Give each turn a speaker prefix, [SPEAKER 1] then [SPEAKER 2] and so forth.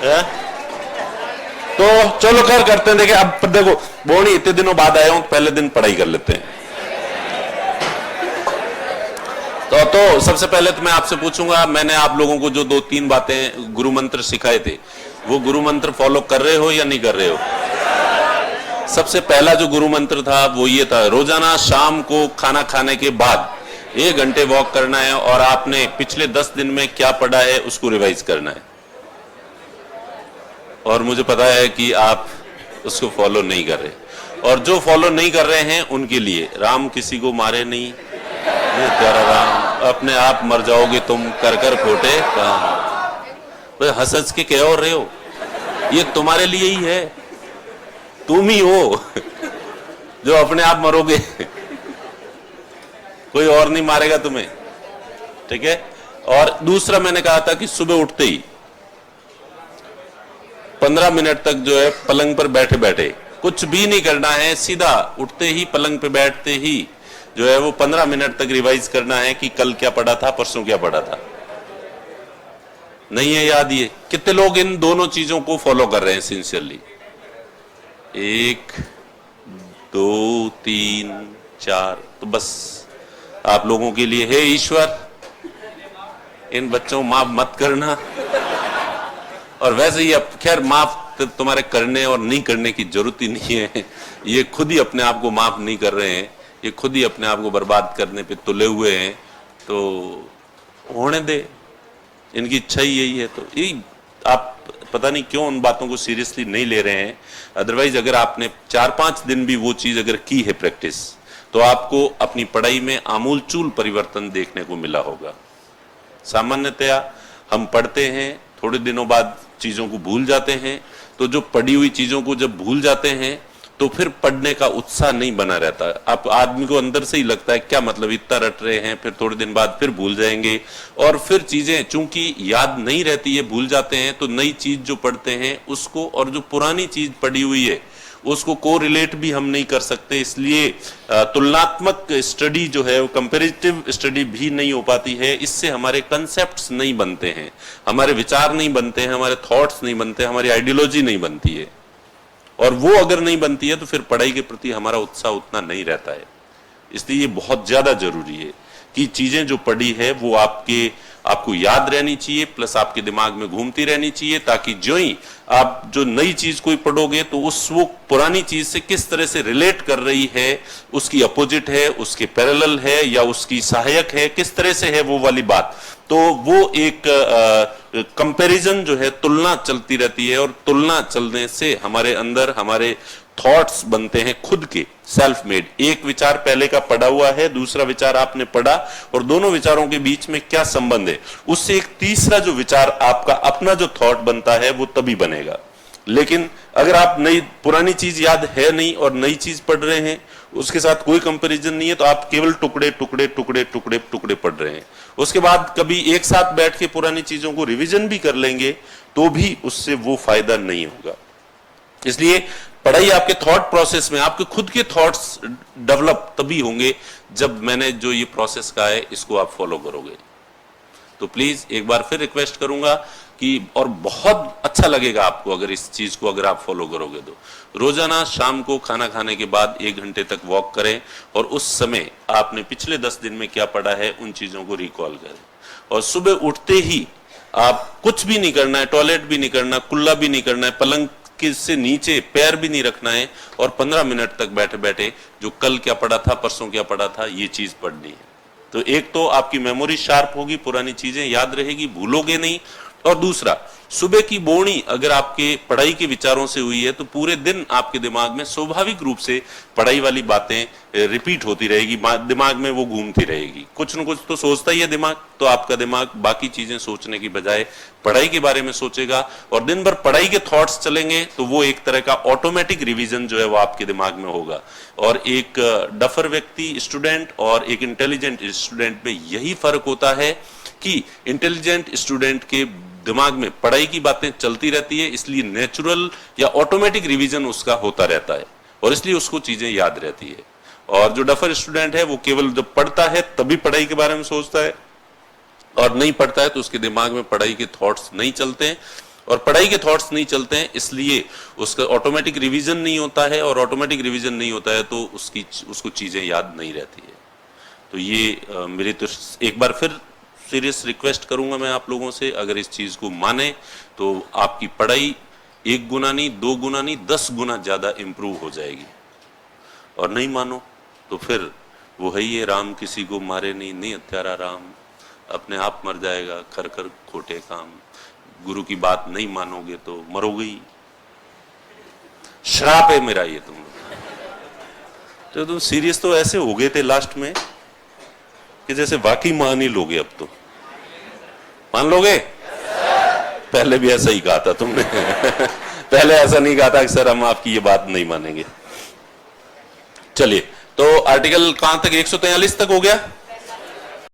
[SPEAKER 1] है? तो चलो करते हैं। देखिए अब देखो बोनी इतने दिनों बाद आया हूं, पहले दिन पढ़ाई कर लेते हैं। तो सबसे पहले तो मैं आपसे पूछूंगा, मैंने आप लोगों को जो 2-3 बातें गुरु मंत्र सिखाए थे, वो गुरु मंत्र फॉलो कर रहे हो या नहीं कर रहे हो? सबसे पहला जो गुरु मंत्र था वो ये था, रोजाना शाम को खाना खाने के बाद 1 घंटे वॉक करना है और आपने पिछले 10 दिन में क्या पढ़ा है उसको रिवाइज करना है। और मुझे पता है कि आप उसको फॉलो नहीं कर रहे, और जो फॉलो नहीं कर रहे हैं उनके लिए राम किसी को मारे नहीं, ये प्यारा राम, अपने आप मर जाओगे तुम कर कर खोटे काम। हंस हंस के कह और रहे हो, ये तुम्हारे लिए ही है, तुम ही हो जो अपने आप मरोगे, कोई और नहीं मारेगा तुम्हें, ठीक है। और दूसरा मैंने कहा था कि सुबह उठते ही 15 मिनट तक जो है पलंग पर बैठे बैठे कुछ भी नहीं करना है, सीधा उठते ही पलंग पे बैठते ही जो है वो 15 मिनट तक रिवाइज करना है कि कल क्या पढ़ा था, परसों क्या पढ़ा था। नहीं है याद? ये कितने लोग इन दोनों चीजों को फॉलो कर रहे हैं सिंसियरली? 1 2 3 4। तो बस आप लोगों के लिए, हे ईश्वर इन बच्चों माफ मत करना। और वैसे ही अब खैर माफ तुम्हारे करने और नहीं करने की जरूरत ही नहीं है, ये खुद ही अपने आप को माफ नहीं कर रहे हैं, ये खुद ही अपने आप को बर्बाद करने पे तुले हुए हैं। तो होने दे, इनकी इच्छा ही यही है। तो ये आप पता नहीं क्यों उन बातों को सीरियसली नहीं ले रहे हैं। अदरवाइज अगर आपने 4-5 दिन भी वो चीज अगर की है प्रैक्टिस, तो आपको अपनी पढ़ाई में आमूलचूल परिवर्तन देखने को मिला होगा। सामान्यतया हम पढ़ते हैं, थोड़े दिनों बाद चीजों को भूल जाते हैं, तो जो पढ़ी हुई चीजों को जब भूल जाते हैं तो फिर पढ़ने का उत्साह नहीं बना रहता। आप आदमी को अंदर से ही लगता है क्या मतलब इतना रट रहे हैं, फिर थोड़े दिन बाद फिर भूल जाएंगे, और फिर चीजें चूंकि याद नहीं रहती है, भूल जाते हैं, तो नई चीज जो पढ़ते हैं उसको और जो पुरानी चीज पढ़ी हुई है उसको को रिलेट भी हम नहीं कर सकते। इसलिए तुलनात्मक स्टडी जो है वो कंपैरेटिव स्टडी भी नहीं हो पाती है। इससे हमारे कंसेप्ट्स नहीं बनते हैं, हमारे विचार नहीं बनते हैं, हमारे थॉट्स नहीं बनते, हमारी आइडियोलॉजी नहीं बनती है। और वो अगर नहीं बनती है तो फिर पढ़ाई के प्रति हमारा उत्साह उतना नहीं रहता है। इसलिए ये बहुत ज्यादा जरूरी है कि चीजें जो पढ़ी है वो आपको याद रहनी चाहिए, प्लस आपके दिमाग में घूमती रहनी चाहिए, ताकि जो ही आप जो नई चीज कोई पढ़ोगे तो वो पुरानी चीज से किस तरह से रिलेट कर रही है, उसकी अपोजिट है, उसके पैरेलल है या उसकी सहायक है, किस तरह से है वो वाली बात। तो वो एक कंपैरिजन जो है, तुलना चलती रहती है, और तुलना चलने से हमारे अंदर हमारे थॉट्स बनते हैं खुद के, सेल्फ मेड। एक विचार पहले का पढ़ा हुआ है, दूसरा विचार आपने पढ़ा, और दोनों विचारों के बीच में क्या संबंध है, उससे एक तीसरा जो विचार आपका अपना जो थॉट बनता है वो तभी बनेगा। लेकिन अगर आप पुरानी चीज याद है नहीं और नई चीज पढ़ रहे हैं, उसके साथ कोई कंपैरिजन नहीं है, तो आप केवल टुकड़े टुकड़े टुकड़े टुकड़े टुकड़े पढ़ रहे हैं। उसके बाद कभी एक साथ बैठ के पुरानी चीजों को रिवीजन भी कर लेंगे तो भी उससे वो फायदा नहीं होगा। इसलिए पढ़ाई आपके थॉट प्रोसेस में, आपके खुद के थॉट्स डेवलप तभी होंगे जब मैंने जो ये प्रोसेस कहा है इसको आप फॉलो करोगे। तो प्लीज एक बार फिर रिक्वेस्ट करूंगा कि, और बहुत अच्छा लगेगा आपको अगर इस चीज को अगर आप फॉलो करोगे, तो रोजाना शाम को खाना खाने के बाद 1 घंटे तक वॉक करें, और उस समय आपने पिछले 10 दिन में क्या पढ़ा है उन चीजों को रिकॉल करें। और सुबह उठते ही आप कुछ भी नहीं करना है, टॉयलेट भी नहीं करना, कुल्ला भी नहीं करना है, पलंग से नीचे पैर भी नहीं रखना है, और 15 मिनट तक बैठे बैठे जो कल क्या पढ़ा था, परसों क्या पढ़ा था, ये चीज पढ़नी है। तो एक तो आपकी मेमोरी शार्प होगी, पुरानी चीजें याद रहेगी, भूलोगे नहीं। और दूसरा, सुबह की बोनी अगर आपके पढ़ाई के विचारों से हुई है तो पूरे दिन आपके दिमाग में स्वाभाविक रूप से पढ़ाई वाली बातें रिपीट होती रहेगी, दिमाग में वो घूमती रहेगी, कुछ न कुछ तो सोचता ही है दिमाग। तो आपका दिमाग बाकी चीजें सोचने की बजाय पढ़ाई के बारे में सोचेगा, और दिन भर पढ़ाई के थॉट्स चलेंगे, तो वो एक तरह का ऑटोमेटिक रिवीजन जो है वो आपके दिमाग में होगा। और एक डफर व्यक्ति स्टूडेंट और एक इंटेलिजेंट स्टूडेंट में यही फर्क होता है कि इंटेलिजेंट स्टूडेंट के दिमाग में पढ़ाई की बातें चलती रहती है, इसलिए नेचुरल या ऑटोमेटिक रिवीजन उसका होता रहता है, और इसलिए उसको चीजें याद रहती है। और जो डफर स्टूडेंट है वो केवल जब पढ़ता है तभी पढ़ाई के बारे में सोचता है, और नहीं पढ़ता है तो उसके दिमाग में पढ़ाई के थॉट्स नहीं चलते हैं, और पढ़ाई के थॉट्स नहीं चलते हैं, इसलिए उसका ऑटोमेटिक रिवीजन नहीं होता है, और ऑटोमेटिक रिवीजन नहीं होता है तो उसको चीजें याद नहीं रहती है। तो ये मेरी तो एक बार फिर सीरियस रिक्वेस्ट करूंगा मैं आप लोगों से, अगर इस चीज को माने तो आपकी पढ़ाई 1 गुना नहीं, 2 गुना नहीं, 10 गुना ज्यादा इंप्रूव हो जाएगी। और नहीं मानो तो फिर वो है ये राम किसी को मारे नहीं, नहीं हत्यारा राम, अपने आप मर जाएगा कर कर खोटे काम। गुरु की बात नहीं मानोगे तो मरोगे ही, श्राप है मेरा ये तुम। तो तुम सीरियस तो ऐसे हो गए थे लास्ट में कि जैसे वाकई मान ही लोगे। अब तो मान लोगे? पहले भी ऐसा ही कहा था तुमने पहले ऐसा नहीं कहा था कि सर हम आपकी ये बात नहीं मानेंगे। चलिए, तो आर्टिकल कहां तक? 143 तक हो गया।